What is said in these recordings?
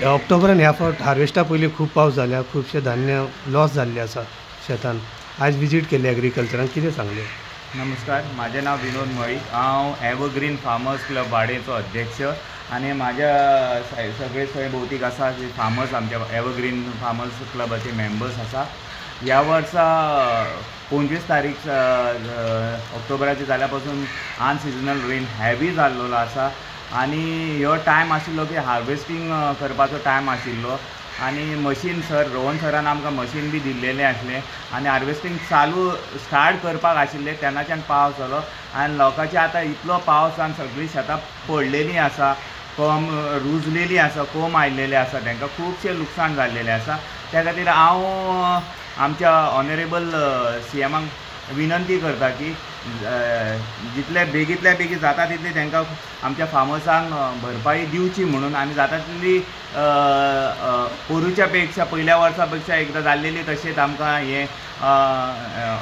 ऑक्टोबरान ह्या फावट हार्वेस्टा पयलीं खूब पावस जाल्या, खुबशे धान्य लॉस जाल्लें आसा शेतान. आज विजीट केली एग्रीकल्चरान, कितें सांगलें? नमस्कार, माझे नाव विनोद मळी. हांव एव्हरग्रीन फार्मर्स क्लब बाडेचो अध्यक्ष आणि माझ्या सगळे सयभोवतीक आसा जे फार्मर्स आमच्या एव्हरग्रीन फार्मर्स क्लबाचे मेंबर्स आसा. ह्या वर्सा 25 तारीख ऑक्टोबराची जाल्या पासून अनसिजनल रेन हॅवी जाल्लो आसा आणि ह्यो टायम आशिल्लो की हार्वेस्टिंग करपाचो टायम आशिल्लो आणि मशीन रोहन सरान आमकां मशीन बी दिल्लेलें आसलें आणि हार्वेस्टिंग स्टार्ट करपाक आशिल्लें तेन्नाच्यान पावस जालो आनी लोकांची आतां इतलो पावसान सगळीं शेतां पडलेलीं आसा, कोंब रुजलेलीं आसा, कोंब आयिल्लेले आसा, तांकां खुबशें लुकसाण जाल्लेलें आसा. त्या खातीर हांव आमच्या ऑनरेबल CMाक विनंती करता की जितल्या बेगी जाता तितली तांकां आमच्या फार्मर्सांक भरपाई दिवची म्हणून आनी जाता तितली पोरूच्या पेक्षा पयल्या वर्सा पेक्षा एकदां जाल्लेली तशेंच आमकां हें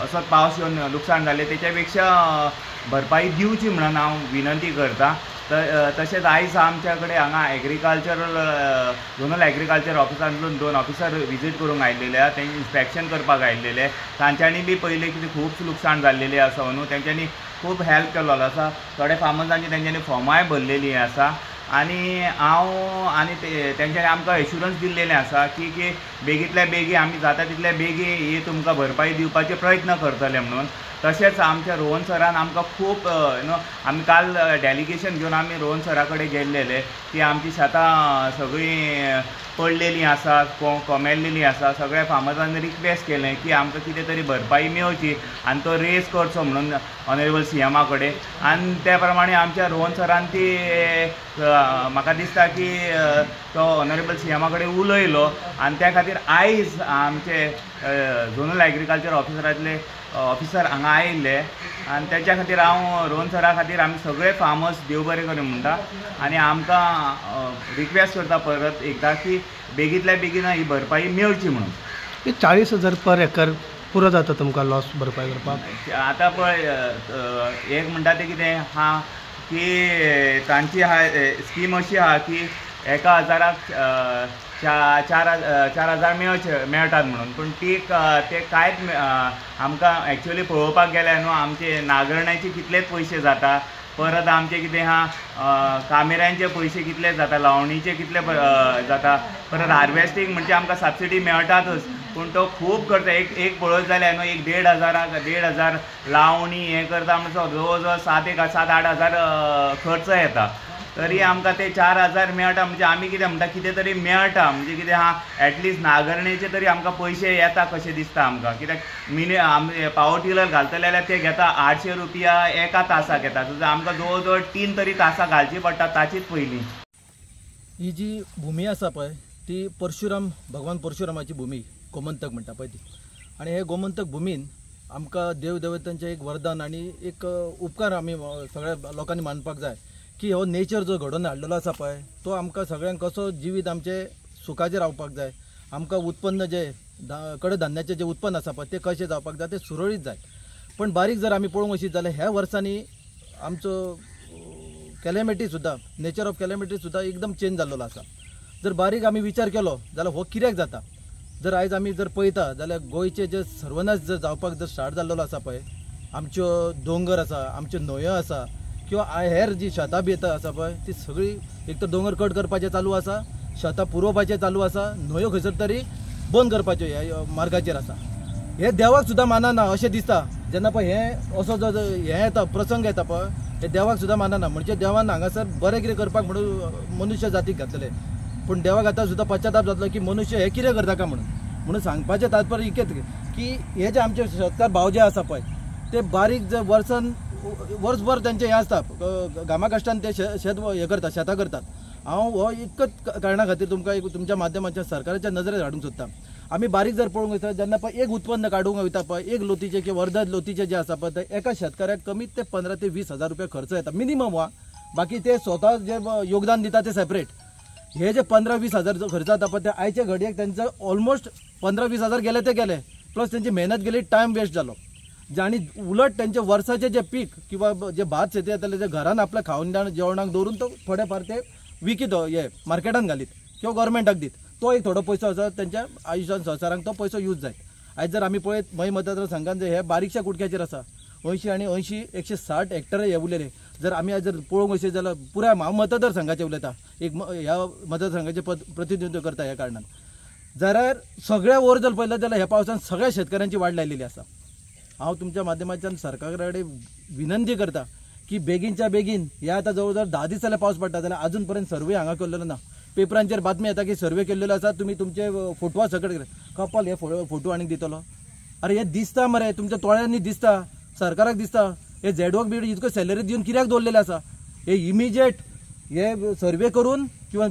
असोच पावस येवन लुकसाण जालें तेच्या पेक्षा भरपाई दिवची म्हणून हांव विनंती करता. तशेंच आयज आमच्या कडेन हांगा झोनल एग्रीकल्चर ऑफिसांतल्यान 2 ऑफिसर विजीट करूंक आयिल्ले आसा. तेंचे इन्स्पेक्शन करपाक आयिल्ले. तांच्यांनी बी पयलीं कितें खूब लुकसाण जाल्लेलें आसा न्हू, तेंच्यांनी खूब हेल्प केल्लो आसा. थोड्या फार्मर्सांची तेंच्यांनी फॉर्माय भरलेलीं आसा आनी तेंच्यांनी आमकां एश्युरन्स दिल्लेलें आसा की बेगींतल्या बेगी आमी जाता तितल्या बेगी ही तुमकां भरपाई दिवपाचे प्रयत्न करतले म्हणून. तशेंच आमच्या रोहन सरान आमकां खूब आमी काल डेलिगेशन घेवन आमी रोहन सरा कडेन गेल्लेले की आमची शेतां सगळीं पडलेलीं आसा, कोमेल्लेलीं आसा. सगळ्या फार्मर्सांनी रिक्वेस्ट केलें की आमकां कितें तरी भरपाई मेळची आनी तो रेज करचो म्हणून ऑनरेबल CMा कडेन. आनी त्या प्रमाणे आमच्या रोहन सरान ती म्हाका दिसता की तो ऑनरेबल CMा कडेन उलयलो आनी त्या खातीर आयज आमचे झोनल एग्रीकल्चर ऑफिसरांतले ऑफिसर हांगा आयिल्ले आनी त्याच्या खातीर हांव रोहन सरा खातीर आमी सगळे फार्मर्स देव बरें करूं म्हणटा आनी आमकां रिक्वेस्ट करता परत एकदां की बेगींतल्या बेगीन ही भरपाई मेळची म्हणून. 40,000 पर एकर पुरो जाता तुमकां लॉस भरपाई करपाक? आतां पळय एक म्हणटा तें कितें आहा की तांची स्कीम अशी आहा की एका हजाराक 4,000 मेळटात म्हणून. पूण ते कांयच आमकां एक्चुअली पळोवपाक गेल्यार न्हू आमचे नागरण्याचे कितलेच पयशे जाता, परत आमचे कितें आहा कामेऱ्यांचे पयशे कितले जाता, लावणीचे कितले जाता, परत हार्वेस्टिंग म्हणजे आमकां सबसिडी मेळटातच पूण तो खूब करता. एक पळयत जाल्यार न्हू 1,500 लावणी हें करता म्हणजे जवळ जवळ 7,000-8,000 खर्च येता. तरी आमकां ते 4,000 मेळटा म्हणजे आमी कितें म्हणटा कितें तरी मेळटा म्हणजे कितें आहा एटलिस्ट नागरणेचे तरी आमकां पयशे येता कशें दिसता आमकां. कित्याक पावर टिलर घालतले जाल्यार ते घेता 800 रुपया एका तासाक येता. सो आमकां जवळ जवळ 3 तरी तासां घालची पडटा ताचीच पयलीं. ही जी भुमी आसा पळय ती भगवान परशुरामाची भुमी गोमंतक म्हणटा पळय ती. आनी हे गोमंतक भुमीन आमकां देवदेवतांचें एक वरदान आनी एक उपकार आमी सगळ्या लोकांनी मानपाक जाय की हो नेचर जो घडोवन हाडलेलो आसा पळय तो आमकां सगळ्यांक कसो जिवीत आमचे सुखाचेर रावपाक जाय, आमकां उत्पन्न जे कडधान्याचें जे उत्पन्न आसा पळय ते कशें जावपाक जाय ते सुरळीत जाय. पण बारीक जर आमी पळोवंक वचीत जाल्यार ह्या वर्सांनी आमचो कॅलेमिटी सुद्दां नेचर ऑफ कॅलेमिटी सुद्दां एकदम चेंज जाल्लो आसा. जर बारीक आमी विचार केलो जाल्यार हो कित्याक जाता, जर आयज आमी जर पळयता जाल्यार गोंयचे जे सर्वनाश जर जावपाक जर स्टार्ट जाल्लो आसा पळय, आमच्यो दोंगर आसा, आमच्यो न्हंयो आसा किंवा हेर जी शेतां बी आसा पळय ती सगळी एक तर दोंगर कट करपाचें चालू आसा, शेतां पुरोवपाचें चालू आसा, न्हंयो खंयसर तरी बंद करपाच्यो ह्या मार्गाचेर आसा. हे देवाक सुद्दां मानना अशें दिसता जेन्ना पळय हें असो जो हें येता प्रसंग येता पळय हे देवाक सुद्दां मानना. म्हणजे देवान हांगासर बरें कितें करपाक म्हणून मनुश्य जातीक घातलेले पूण देवाक आतां सुद्दां पश्चाताप जातलो की मनुश्य हे कितें करता काय म्हणून सांगपाचें तात्पर्य इतकेंच की हे जे आमचे शेतकार भाव जे आसा पळय ते बारीक जे वर्सभर तेंचे हें आसता घामा कश्टान ते शेत हें करतात शेतां करतात. हांव हो इतकंच कारणां खातीर तुमकां एक तुमच्या माध्यमाच्या सरकाराच्या नजरेर हाडूंक सोदता. आमी बारीक जर पळोवंक वयता जेन्ना पळय एक उत्पन्न काडूंक वयता पळय एक लोतीचे किंवा अर्ध लोतीचे जे आसा पळय ते एका शेतकाऱ्याक कमीत ते 15,000 ते 20,000 रुपया खर्च येता मिनिमम. बाकी ते स्वता जे योगदान दिता ते सेपरेट. हे जे 15-20,000 जो खर्च जाता पळय ते आयचे घडयेक त्यांचं ऑलमोस्ट 15-20,000 गेले ते गेले प्लस त्यांची मेहनत गेली, टायम वेस्ट जालो. आणि उलट त्यांचे वर्षाचे जे पीक किंवा जे भात शेती येताले जे घरान आपल्या खावून जेवणाक दवरून तो थोडे फार ते विकीत हे मार्केटान घालीत किंवा गव्हर्मेंटाक दीत, तो एक थोडो पयसो आसा त्यांच्या आयुष्यान संवसारांक तो पयसो यूज जाय. आयज जर आमी पळयत मय मतदारसंघात जे हे बारीकशा कुटक्याचेर आसा 80 आणि 80 160 हेक्टर हे उरलेले. जर आमी आज जर पळोवंक वचत जाल्यार पुराय हांव मतदारसंघाचे उलयता, एक ह्या मतदारसंघाचे प्रतिनिधित्व करता ह्या कारणान. जाल्यार सगळ्या ओवर जर पळयलें जाल्यार ह्या पावसान सगळ्या शेतकऱ्यांची वाट लायलेली आसा. हांव तुमच्या माध्यमांतल्यान सरकारा कडेन विनंती करता की बेगीनच्या बेगीन हे आतां जवळ जवळ 10 दीस जाल्यार पावस पडटा जाल्यार अजून पर्यंत सर्वे हांगा केल्लो ना. पेपरांचेर बातमी येता की सर्वे केल्लेलो आसा, तुमी तुमचे फोटवा सकट कपाल हे फोटो आनीक दितलो. अरे हे दिसता मरे, तुमच्या तोळ्यांनी दिसता, सरकाराक दिसता. हे झेडवॉक बीड इतको सॅलरी दिवन कित्याक दवरलेले आसा? हे इमिजिएट हे सर्वे करून किंवा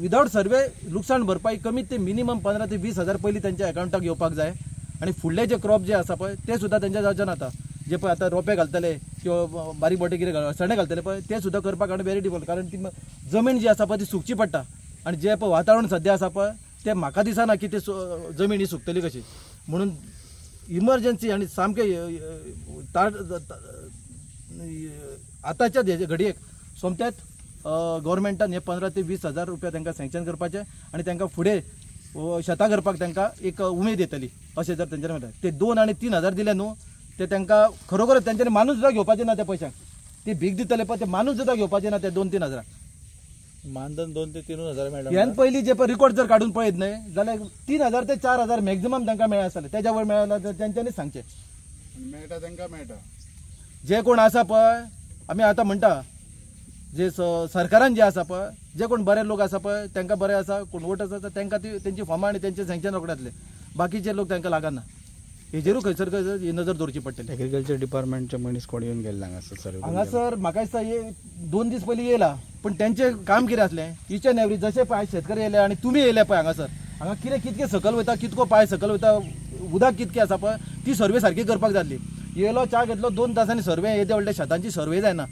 विदाउट सर्वे लुकसाण भरपाई कमीत ते मिनिमम 15 ते 20 हजार पयलीं त्यांच्या अकाउंटाक येवपाक जाय. आणि फुडले जे क्रॉप जे आसा पळय ते सुद्धा त्यांच्या जावचे आता जे पळय आतां रोपे घालतले किंवा बारीक मोठे कितें सणे घालतले पळय ते सुद्धा करपाक आणि व्हेरी डिफिकल्ट. कारण ती जमीन जी आसा पळय ती सुकची पडटा आणि जे पळय वातावरण सध्या आसा पळय ते म्हाका दिसना की ते जमीन ही सुकतली कशी. म्हणून इमर्जन्सी आणि सामके आतांच्या घडयेक सोमत्यात गव्हर्मेंटान हे 15 ते 20 हजार रुपया तांकां सँक्शन करपाचे आणि तांकां फुडें शेतां करपाक तांकां एक उमेद येतली अशें जर तेंच्यांनी म्हणटा. ते 2 आणि 3 हजार दिले न्हू ते तांकां खरोखरच तेंच्यांनी माणूस सुद्दां घेवपाचे ना त्या पयशांक. ते भीक दितले पण ते माणूस सुद्दां घेवपाचे ना ते 2-3 हजाराक. मानधन 2 ते 3 हजार मेळटा. ह्यान पयलीं जे पळय रिकॉर्ड जर काडून पळयत न्हय जाल्यार 3 हजार ते 4 हजार मॅक्झिमम तांकां मेळ्ळे आसतले. तेच्या वयर मेळना तर तेंच्यांनीच सांगचे. मेळटा तांकां मेळटा. जे कोण आसा पळय आमी आतां म्हणटा जे सरकारान जे आसा पळय जे कोण बरे लोक आसा पळय तांकां बरें आसा, कोण वोटर्स आसा तांकां ती तेंची फॉर्मां आनी तेंचे सँक्शन रोखड्यातले. बाकीचे लोक तांकां लागना. हेजेरूय खंयसर खंयसर ही नजर दवरची पडटली. एग्रीकल्चर डिपार्टमेंटचे मनीस कोण येवन गेल्ले हांगासर म्हाका दिसता हे 2 दीस पयलीं येयला पण तेंचे काम कितें आसलें इच एंड एवरी जशे पळय शेतकरी येयले आनी तुमी येयले पळय हांगासर हांगा कितें कितके सकल वयता कितको पांय सकल वयता उदक कितकें आसा पळय ती सर्वे सारकी करपाक जाय आसली. येयलो च्या घेतलो 2 तासांनी सर्वे येदे व्हडल्या शेतांची सर्वे जायना.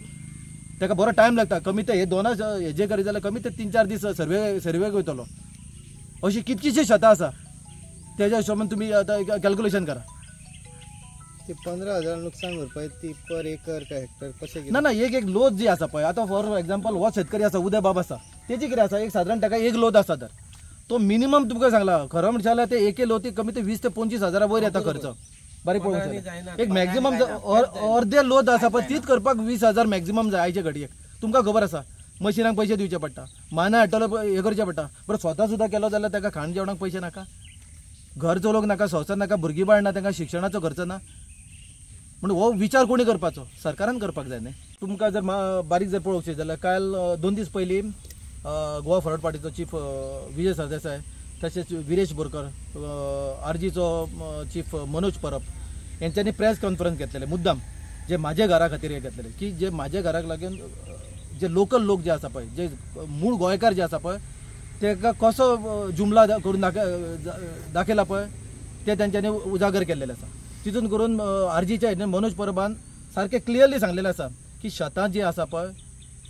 ताका बरो टायम लागता. कमी ते हे 2 हेजे करीत जाल्यार कमी ते 3-4 दीस सर्वेक वयतलो. अशी कितकीशी शेतां आसा तेज्या हिशोबान तुमी आतां कॅल्क्युलेशन करा. ती 15,000 नुकसान भरपाई ती पर एकर का हेक्टर कशें ना एक लोत जी आसा पळय आतां फॉर एक्झाम्पल हो शेतकरी आसा उदय बाब आसा तेजी कितें आसा एक साधारण ताका एक लोत आसा तर तो मिनिमम तुमकां सांगला खरं म्हणचे जाल्यार ते एके लोती कमी ते 20 ते 25 हजारा वयर येता खर्च. बारीक पळोवंक एक मॅक्झिमम अर्दे लोत आसा पळय तीच करपाक 20 हजार मॅक्झिमम जाय आयचे घडयेक. तुमकां खबर आसा मशिनाक पयशे दिवचे पडटा, माना हाडटलो हे करचे पडटा. बरं स्वता सुद्दां केलो जाल्यार ताका खाण जेवणाक पयशे नाका, घर चलोवंक नाका, संवसार नाका, भुरगीं बाळ ना, तांकां शिक्षणाचो खर्च ना. म्हणून हो विचार कोणी करपाचो सरकारान करपाक जाय न्ही. तुमकां जर बारीक जर पळोवचें जाल्यार काल 2 दीस पयलीं गोवा फॉरवर्ड पार्टीचो चीफ विजय सरदेसाय तशेंच विरेश बोरकर, आरजीचो चीफ मनोज परब यांच्यांनी प्रेस कॉन्फरन्स घेतलेले मुद्दाम जे म्हाज्या घरा खातीर हे घेतलेले की जे म्हाज्या घराक लागून जे लोकल लोक जे आसा पळय जे मूळ गोंयकार जे आसा पळय ताका कसो जुमला करून दाखयला पळय ते तेंच्यांनी उजागर केल्लेले आसा. तितून करून आरजीच्या हेतून मनोज परबान सारकें क्लियरली सांगलेलें आसा की शेतां जी आसा पळय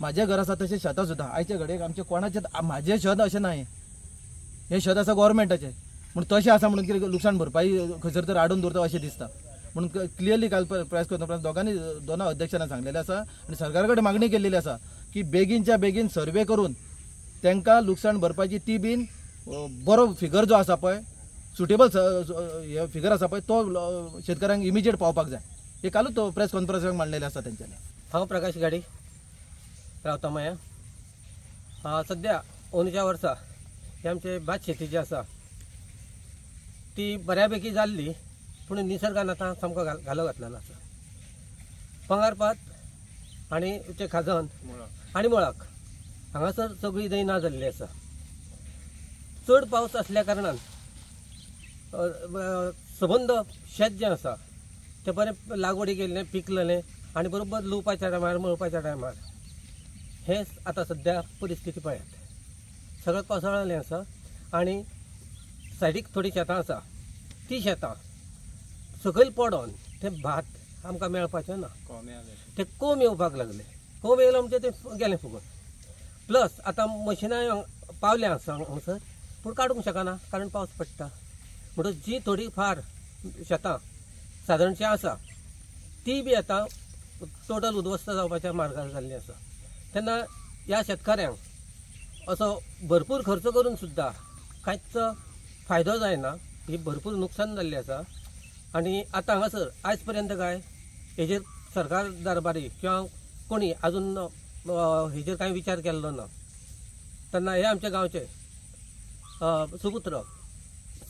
म्हाजें घर आसा तशें शेतां सुद्दां आयच्या घडयेक आमचे कोणाचें म्हाजें शेत अशें ना हें शेत आसा गव्हर्मेंटाचें म्हणून तशें आसा म्हणून कितें लुकसाण भरपाई खंयसर तर आडून दवरता अशें दिसता. म्हणून क्लियरली काल प्रेस कॉन्फरन्स दोनां अध्यक्षांना सांगलेलें आसा आनी सरकारा कडेन मागणी केल्ली आसा की बेगीनच्या बेगीन सर्वे करून तांकां लुकसाण भरपायची ती बीन बरो फिगर जो आसा पळय सुटेबल हे फिगर आसा पळय तो शेतकऱ्यांक इमिजिएट पावपाक जाय. हे कालूच तो प्रेस कॉन्फरन्साक मांडलेले आसा तेंच्यांनी. हांव प्रकाश गाडी रावता माया. सद्या 19 वर्सां हे आमचे भात शेती जी आसा ती बऱ्यापैकी जाल्ली पूण निसर्गान आतां सामको घालो घातलेलो आसा. पंगारपात आनी ते खाजन आनी मळाक हांगासर सगळी न्हंय ना जाल्ली आसा. चड पावस आसल्या कारणान सबंद शेत जें आसा तें बरें लागवडी केल्लें पिकलेलें आनी बरोबर लुवपाच्या टायमार मळपाच्या टायमार हें आतां सद्या परिस्थिती पळयात. सगळें कोसळ्ळें आसा आनी सायडीक थोडीं शेतां आसा ती शेतां सकयल पडोन तें भात आमकां मेळपाचें ना. ते कोंब येवपाक लागले. कोंब येयलो म्हणजे तें गेलें फुगत. प्लस आतां मशिनां पावल्या आसा हांगासर पूण काडूंक शकना कारण पावस पडटा. म्हणून जी थोडी फार शेतां सादारणशी आसा ती बी आतां टोटल उद्ध्वस्त जावपाच्या मार्गार जाल्ली आसा. तेन्ना ह्या शेतकाऱ्यांक असो भरपूर खर्च करून सुद्धा कांयच फायदो जायना, ही भरपूर नुकसान जाल्लें आसा। आणि आता हांगासर आयज पर्यंत काय हेजेर सरकार दरबारी किंवा कोणी अजून हेजेर कांय विचार केल्लो ना। तेन्ना हे आमच्या गांवचे सुपुत्र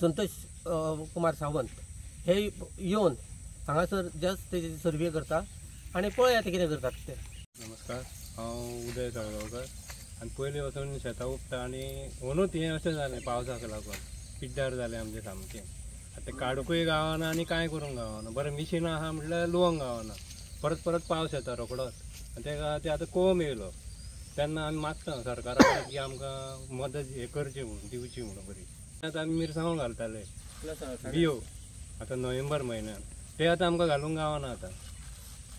संतोष कुमार सावंत हे येवन हांगासर जस्ट तेजी सर्वे करता आणि पळया ते कितें करतात ते। नमस्कार, हांव उदय साळगांवकर आनी पयलीं वचून शेतां उपता आनी अंदूच हें अशें जालें पावसाक लागून पिड्ड्यार जालें आमचें सामकें। आतां काडूंकूय गावना आनी कांय करूंक गावना, बरें मिशीन आहा म्हटल्यार लुवंक गावना, परत पावस येता रोखडोच आनी ते आतां कोम येयलो। तेन्ना आमी मागता सरकारा कडेन की आमकां मदत हे करची म्हणून दिवची म्हणून बरी। आतां आमी मिरसांगो घालताले बियो आतां नोव्हेंबर म्हयन्यान, ते आतां आमकां घालूंक गावना आतां,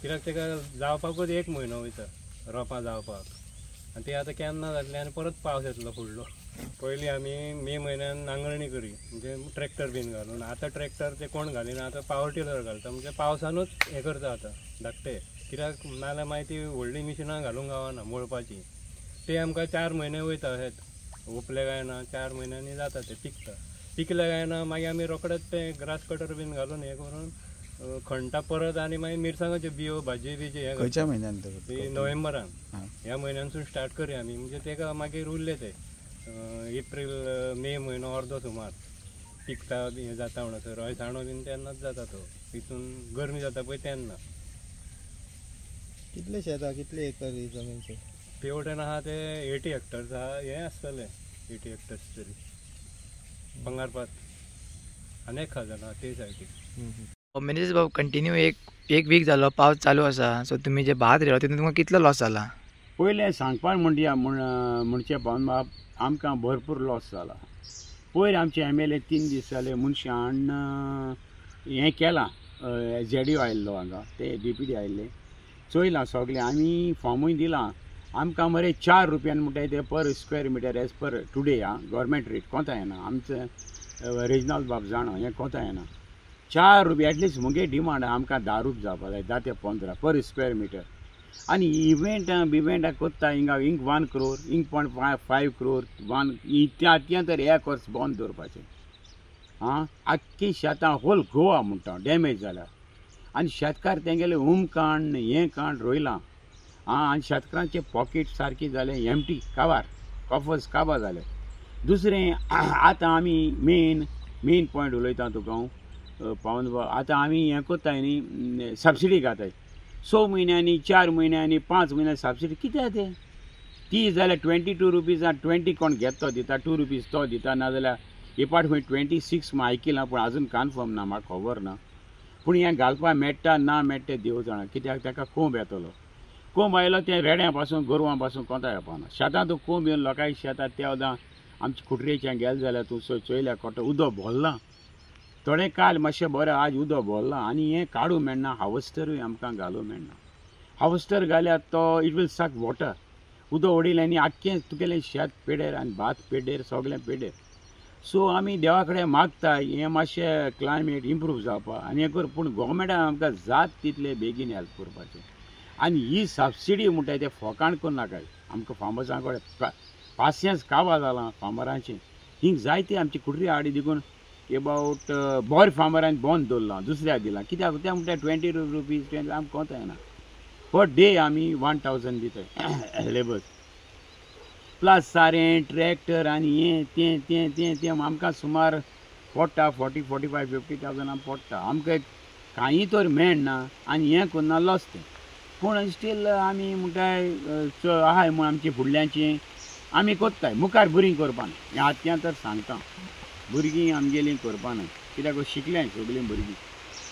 कित्याक तेका जावपाकूच 1 म्हयनो वयता रोपां जावपाक आनी ते आतां केन्ना जातलें आनी परत पावस येतलो फुडलो। पयलीं आमी मे म्हयन्यान नांगरणी करी म्हणजे ट्रॅक्टर बीन घालून, आतां ट्रॅक्टर ते कोण घालिना, आतां पावर टिलर घालता म्हणजे पावसानूच हें करता आतां धाकटे, कित्याक नाल्यार मागीर ती व्हडली मिशिनां घालूंक गावना मळपाची। ते आमकां 4 म्हयने वयता अशेंच, उपले काय ना 4 म्हयन्यांनी जाता ते पिकता, पिकले काय ना मागीर आमी रोखडेच ते ग्रास कटर बीन घालून हें करून खणटा परत आनी मागीर मिरसांगाच्यो बियो भाजी बिजी हें खंयच्या म्हयन्यान ती नोव्हेंबरान ह्या म्हयन्यानसून स्टार्ट करी आमी, म्हणजे तेका मागीर उरले ते एप्रील मे म्हयनो अर्दो सुमार पिकता हें जाता म्हणसर अळसाणो बीन तेन्नाच जाता तो, तितून गरमी जाता पळय तेन्ना। कितले शेतां कितले एकर ही जमीन शे? पेवटेन आहा ते 80 हेक्टर्स आहा, हें आसतलें 80 हेक्टर्स तरी पंगारपात आनी एक खजाना आहा ते सायडीक। मॅनेजर बाबू कंटिन्यू एक वीक जालो पावस चालू आसा, सो तुमी जे भात रोयलो तितून तुमकां कितलो लॉस जाला? पयलें सांगपाक म्हणचे पावन बाब आमकां भरपूर लॉस जाला। पयर आमचे MLA 3 दीस जाले मनशान हें केलां, ZDO आयिल्लो हांगा, ते DPD आयिल्ले, चोयलां सगळें, आमी फॉर्मूय दिलां, आमकां मरे 4 रुपयान म्हणटाय ते per square meter as per today government rate कोंता येना, आमचो रिजनल बाब जाणो हें कोंता येना। 4 रुपया एटलीस्ट मुगे डिमांड आमकां 10 रुपया जावपा जाय, 10 ते 15 पर स्क्वेअर मिटर। आनी इव्हेंटा कोत्ता हिंगा 1 crore, 1.5 crore, इतल्या तर 1 वर्स बंद दवरपाचें। आख्खी शेतां होल गोवा म्हणटा डॅमेज जाल्या, आनी शेतकार तेंगेले काण हें काण रोयलां आनी शेतकारांचे पॉकेट सारके जाले एम्प्टी कॉफर्स काबार जाले। दुसरें आतां आमी मेन पॉयंट उलयता तुका हांव पावन बाब, आतां आमी हें कोत्ताय न्ही सबसिडी घाताय 6 म्हयन्यांनी 4 म्हयन्यांनी 5 म्हयन्यांनी सबसिडी कित्याक ते ती जाल्यार 22 रुपीज 20 कोण घेता तो दिता, 2 रुपीज तो दिता, नाजाल्यार डिपार्टमेंट 26 म्हण आयकिलां पूण आजून कन्फर्म ना, म्हाका खबर ना, पूण हें घालपा मेळटा ना मेळटा देव जाणा, कित्याक ताका कोंब येतलो, कोंब आयलो ते रेड्यां पासून गोरवां पासून कोंता येवपाना। शेतां तूं कोंब येवन लोकांक शेतां ते वदां आमच्या कुटरेच्यान गेले जाल्यार तूं चोयल्या कोटा उदक भरलां, थोडें काल मातशें बरें आज उदक भरलां आनी हें काडूं मेळना, हार्वेस्टरूय आमकां घालूं मेळना। हार्वेस्टर घाल्यार तो इट वील सक वॉटर, उदक उडयलें आनी आख्खें तुगेलें शेत पेडेर आनी भात पेडेर सगळें पेडेर। सो आमी देवा कडेन मागता हें मातशें क्लायमेट इम्प्रूव जावपा आनी हें कर, पूण गोवोरमेंटान आमकां जात तितले बेगीन हेल्प करपाचें। आनी ही सबसिडी म्हणटाय ते फोकाण करूं नाका, आमकां फार्मर्सां कडेन पासियन्स काबार जालां फार्मरांचें, हिंग जायते आमची कुटरी आडी देखून अबावट बोर फार्मरांनी बंद दवरलां, दुसऱ्याक दिलां, कित्याक ते म्हणटा 20 रुपीज 20 आमकां कोंता येना, पर डे आमी 1000 दिताय लेबर्स, प्लस सारें ट्रॅक्टर आनी हें तें आमकां सुमार पडटा 40-45-50,000 आमकां पडटा, आमकां कांय तर मेळना आनी हें करना लॉस तें। पूण स्टील आमी म्हणटाय आहाय म्हूण आमची फुडल्यांचें आमी कोत्ताय, मुखार भुरगीं करपा ना, हें आतां तर सांगता, भुरगीं आमगेलीं करपा ना, कित्याक शिकल्याय सगळीं भुरगीं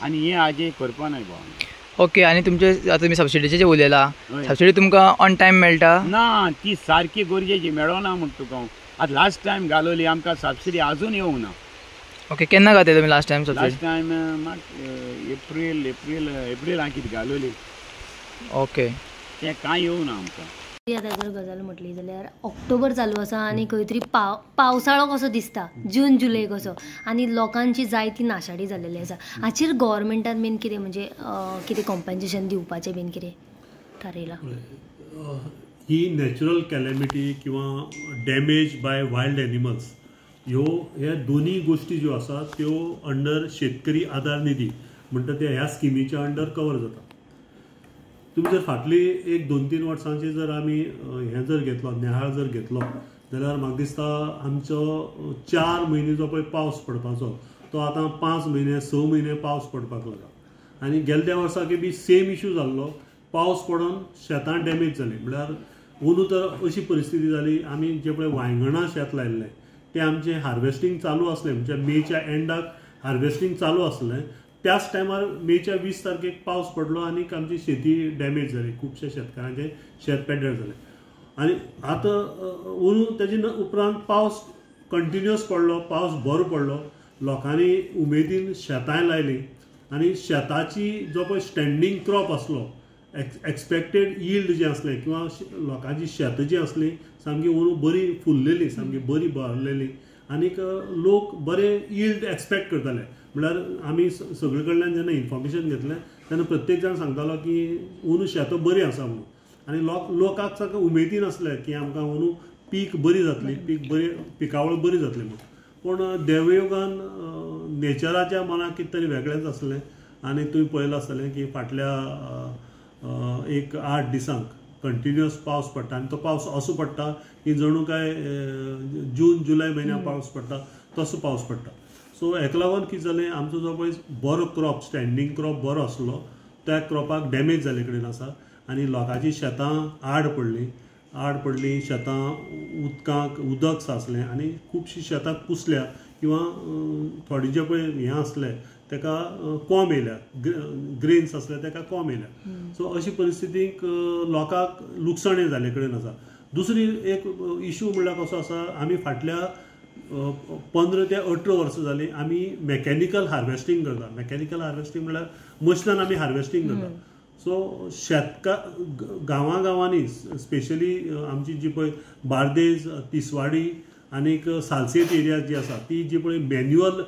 आनी हें आजे करपा नाय भाव। ओके, आनी तुमचे आतां तुमी सबसिडीचें जे उलयलां, सबसिडी तुमकां ऑन टायम मेळटा? ना, ती सारकी गरजेची मेळोना म्हण तुका हांव, आतां लास्ट टायम घालोली आमकां सबसिडी आजून येवंक ना। ओके, केन्ना घातले तुमी last time subsidy? Last time April कितें घालोली। ओके, तें कांय येवंक ना आमकां। आतां जर गजाल म्हटली जाल्यार ऑक्टोबर चालू आसा आनी खंय तरी पावसाळो कसो दिसता, जून जुलय कसो, आनी लोकांची जायती नाशाडी जाल्लेली आसा, हाचेर गव्हर्मेंटान बीन कितें म्हणजे कितें कॉम्पेन्सेशन दिवपाचें बीन कितें थारयलां? ही नॅचरल कॅलॅमिटी किंवा डॅमेज बाय वायल्ड एनिमल्स ह्या दोन्ही गोष्टी ज्यो आसा त्यो अंडर शेतकरी आधार निधी म्हणटा ते ह्या स्किमीच्या अंडर कवर जाता. तुम्ही जर फाटली 1-2-3 वर्सांची जर आमी हें जर घेतलो नेहाळ जर घेतलो जाल्यार म्हाका दिसता आमचो 4 म्हयने जो पळय पावस पडपाचो तो आतां 5 म्हयने 6 म्हयने पावस पडपाक लागला. आनी गेल्या वर्साकय बी सेम इश्यू जाल्लो, पावस पडून शेतां डॅमेज जाली. म्हळ्यार अंदू तर अशी परिस्थिती जाली, आमी जे पळय वांयगणां शेत लायिल्लें तें आमचें हार्वेस्टींग चालू आसलें, म्हणजे मेच्या एंडाक हार्वेस्टींग चालू आसलें. त्याच टायमार मेच्या 20 तारखेक पावस पडलो आनी आमची शेती डॅमेज जाली, खुबशे शेतकारांचें शेत पेड्ड्यार जालें. आनी आतां अंदू तेजे उपरांत पावस कंटिन्युअस पडलो, पावस बरो पडलो, लोकांनी उमेदीन शेतांय लायलीं आनी शेताची जो पळय स्टँडींग क्रॉप आसलो, एक्सपेक्टेड यील्ड जें आसलें किंवा लोकांची शेतां जीं आसलीं सामकी अंदू बरी फुल्लेली, सामकी बरी भरलेली आनीक लोक बरे यील्ड एक्सपेक्ट करताले. म्हळ्यार आमी सगळे कडल्यान जेन्ना इन्फॉर्मेशन घेतलें तेन्ना प्रत्येक जाण सांगतालो की अंदू शेतां बरीं आसा म्हणून. आनी लोकांक सारकें उमेदीन आसलें की आमकां अंदू पीक बरी जातली, पिकावळ बरी जातली म्हणून. पूण देवयोगान नेचराच्या मनाक कितें तरी वेगळेंच आसलें आनी तुवें पळयलां आसतलें की फाटल्या 8 दिसांक कंटिन्युअस पावस पडटा आनी तो पावस असो पडटा की जणू काय जून जुलय म्हयन्याक पावस पडटा तसो पावस पडटा. सो हेका लागून कितें जालें, आमचो जो पळय बरो क्रॉप स्टँडींग क्रॉप बरो आसलो त्या क्रॉपाक डॅमेज जाले कडेन आसा आनी लोकांची शेतां आड पडली, शेतां उदक साचलें आनी खुबशीं शेतां कुसल्या किंवा थोडे जे पळय हें आसलें ताका कोंब येयल्या, ग्रेन्स आसले ताका कोंब येयल्या. सो अशी परिस्थितीक लोकांक लुकसाणें जाले कडेन आसा. दुसरी एक इश्यू म्हणल्यार कसो आसा, आमी फाटल्या 15 ते 18 वर्सां जालीं आमी मॅकॅनिकल हार्वेस्टींग करता. मॅकॅनिकल हार्वेस्टींग म्हणल्यार मशिनान आमी हार्वेस्टींग करता. सो गांवांनी स्पेशली आमची जी पळय बार्देज, तिसवाडी आनीक सालसेत एरिया जी आसा ती जी पळय मॅन्युअल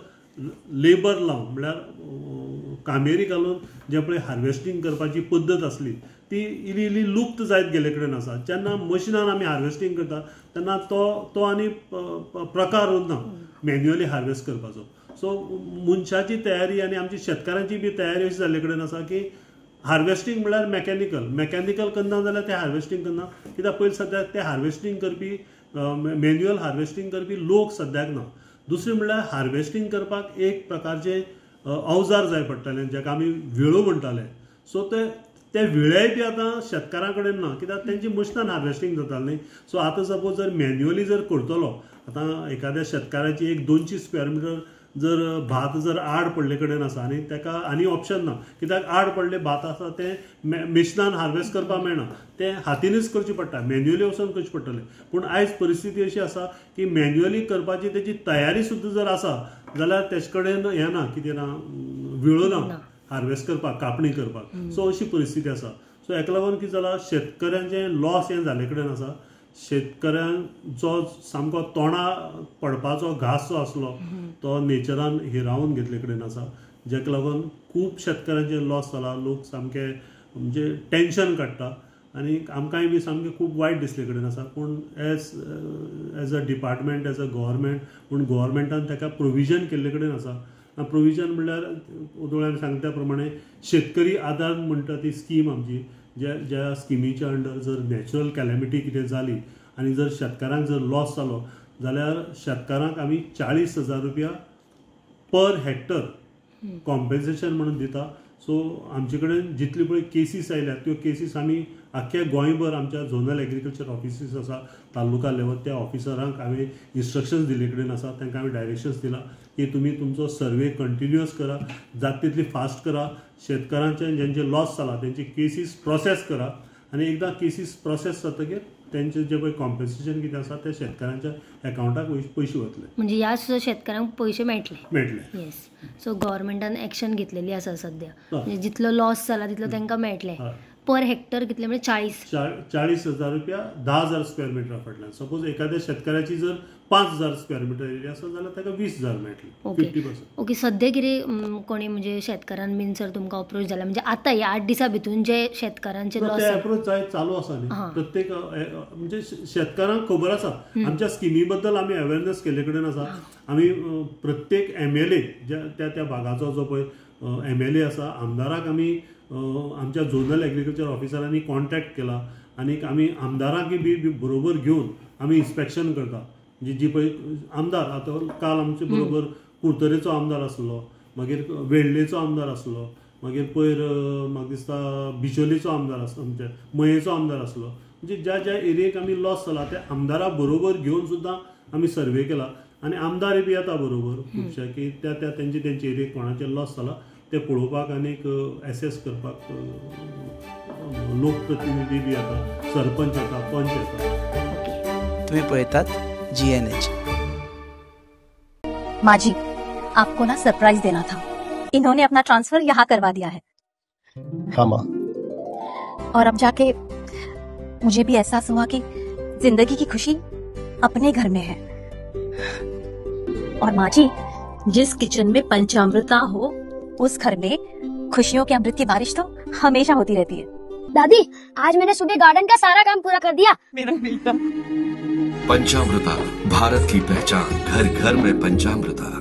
लेबर लावन म्हळ्यार कामेरी घालून जे पळय हार्वेस्टींग करपाची पद्दत आसली ती इल्ली लुप्त जायत गेले कडेन आसा. जेन्ना मशिनान आमी हार्वेस्टींग करता तेन्ना तो आनी प्रकार उरना मॅन्युअली हार्वेस्ट करपाचो. सो मनशाची तयारी आनी आमची शेतकारांची बी तयारी अशी जाल्ले कडेन आसा की हार्वेस्टींग म्हळ्यार मॅकॅनिकल करना जाल्यार ते हार्वेस्टींग करना. कित्याक पयलीं सद्याक ते हार्वेस्टींग करपी मॅन्युअल हार्वेस्टींग करपी लोक सद्याक ना. दुसरें म्हळ्यार हार्वेस्टींग करपाक एक प्रकारचे अवजार जाय पडटाले जाका आमी विळो म्हणटाले. सो ते विळेय बी आतां शेतकारां कडेन ना, कित्याक तेंची मशिनान हार्वेस्टींग जातालें न्ही. सो आतां सपोज जर मॅन्युअली जर करतलो, आतां एखाद्या शेतकाराची 100-200 स्क्वेअर मिटर जर भात जर आड पडले कडेन आसा आनी ताका आनी ऑप्शन ना, कित्याक आड पडले भात आसा ते मेशिनान हार्वेस्ट करपाक मेळना, ते हातीनच करचें पडटा, मॅन्युअली वचून करचें पडटलें. पूण आयज परिस्थिती अशी आसा की मॅन्युअली करपाची तेची तयारी सुद्दां जर आसा जाल्यार तेजे कडेन हें ना, कितें ना, विळो ना हार्वेस्ट करपाक, कापणी करपाक. सो अशी परिस्थिती आसा. सो हेका लागून कितें जालां, शेतकऱ्यांचें लॉस हें जाले कडेन आसा. शेतकऱ्यांचो सामको तोंडा पडपाचो घास जो आसलो तो नेचरान हिरावून घेतले कडेन आसा, जेका लागून खूब शेतकऱ्यांचे लॉस जाला. लोक सामके म्हणजे टेन्शन काडटा आनी आमकांय बी सामकें खूब वायट दिसले कडेन आसा. पूण as a department, as a government, पूण गव्हर्मेंटान ताका प्रोविजन केल्ले कडेन आसा. प्रोविजन म्हणल्यार दोळ्यान सांगता त्या प्रमाणे शेतकरी आदार म्हणटा ती स्कीम आमची, ज्या स्किमीच्या अंडर जर नॅचरल कॅलॅमिटी कितें जाली आनी जर शेतकारांक जर लॉस जालो जाल्यार शेतकारांक आमी 40,000 रुपया पर हेक्टर कॉम्पेन्सेशन म्हणून दिता. सो आमचे कडेन जितले पळय केसीस आयल्या त्यो केसीस आमी आख्ख्या गोंयभर आमच्या झोनल एग्रीकल्चर ऑफिसीस आसा तालुका लेवल त्या ऑफिसरांक हांवें इन्स्ट्रक्शन्स दिले कडेन आसा. तांकां हांवें डायरेक्शन्स दिला की तुमी तुमचो सर्वे कंटिन्युअस करा, जाता तितली फास्ट करा, शेतकारांचे जेंचे लॉस जाला तेंची केसीस प्रोसेस करा आनी एकदां केसीस प्रोसेस जातकीर तेंचे जे पळय कॉम्पेन्सेशन कितें आसा ते शेतकारांच्या अकाउंटाक पयशे वतले. म्हणजे ह्या सुद्दां शेतकारांक पयशे मेळटले. येस. सो गव्हर्मेंटान एक्शन घेतलेली आसा सद्या, म्हणजे जितलो लॉस जाला तितलो तांकां मेळटले. पर हेक्टर कितले म्हणजे 40,000 रुपया 10,000 स्क्वेअर मिटरा फाटल्यान. सपोज एखाद्या शेतकाराची जर 5,000 स्क्वेअर मिटर एरिया आसा जाल्यार ताका 20,000 मेळटली. ओके 50%. ओके. सध्या कितें कोणी म्हणजे शेतकारान बीन सर तुमकां अप्रोच जाला म्हणजे आतां ह्या 8 दिसां भितून जे शेतकारांचे लॉस ते अप्रोच चालू आसा न्ही. प्रत्येक म्हणजे शेतकारांक खबर आसा आमच्या स्किमी बद्दल आमी अवेअरनेस केल्ले कडेन आसा. आमी प्रत्येक MLA त्या भागाचो जो पळय MLA आसा आमदाराक आमी आमच्या झोनल एग्रीकल्चर ऑफिसरांनी कॉन्टॅक्ट केला आनी आमी आमदारांक बी बरोबर घेवन आमी इन्स्पेक्शन करता. जी पळय आमदार आतां काल आमचे बरोबर कुडतरेचो आमदार आसलो, मागीर वेळ्ळेचो आमदार आसलो, मागीर पयर म्हाका दिसता बिचोलेचो आमदार आसलो, आमचे मयेचो आमदार आसलो. म्हणजे ज्या ज्या एरियेक आमी लॉस जाला त्या आमदारा बरोबर घेवन सुद्दां आमी सर्वे केला आनी आमदार बी येता बरोबर खुबशे की त्या तेंचे एरियेक कोणाचे लॉस जाला ते पळोवपाक आनीक एसेस करपाक लोकप्रतिनिधी बी येता, सरपंच येता, पंच येता. तुम्ही पळयतात GNH. माजी, आपको ना सरप्राइज देना था. इन्होंने अपना ट्रांसफर यहाँ करवा दिया है. हाँ माँ. और अब जाके मुझे भी एहसास हुआ कि जिंदगी की खुशी अपने घर में है. और माँ जी, जिस किचन में पंचामृता हो उस घर में खुशियों के अमृत की बारिश तो हमेशा होती रहती है. दादी, आज मैंने सुबह गार्डन का सारा काम पूरा कर दिया. मेरा बेटा. पंचामृता, भारत की पहचान, घर घर में पंचामृता.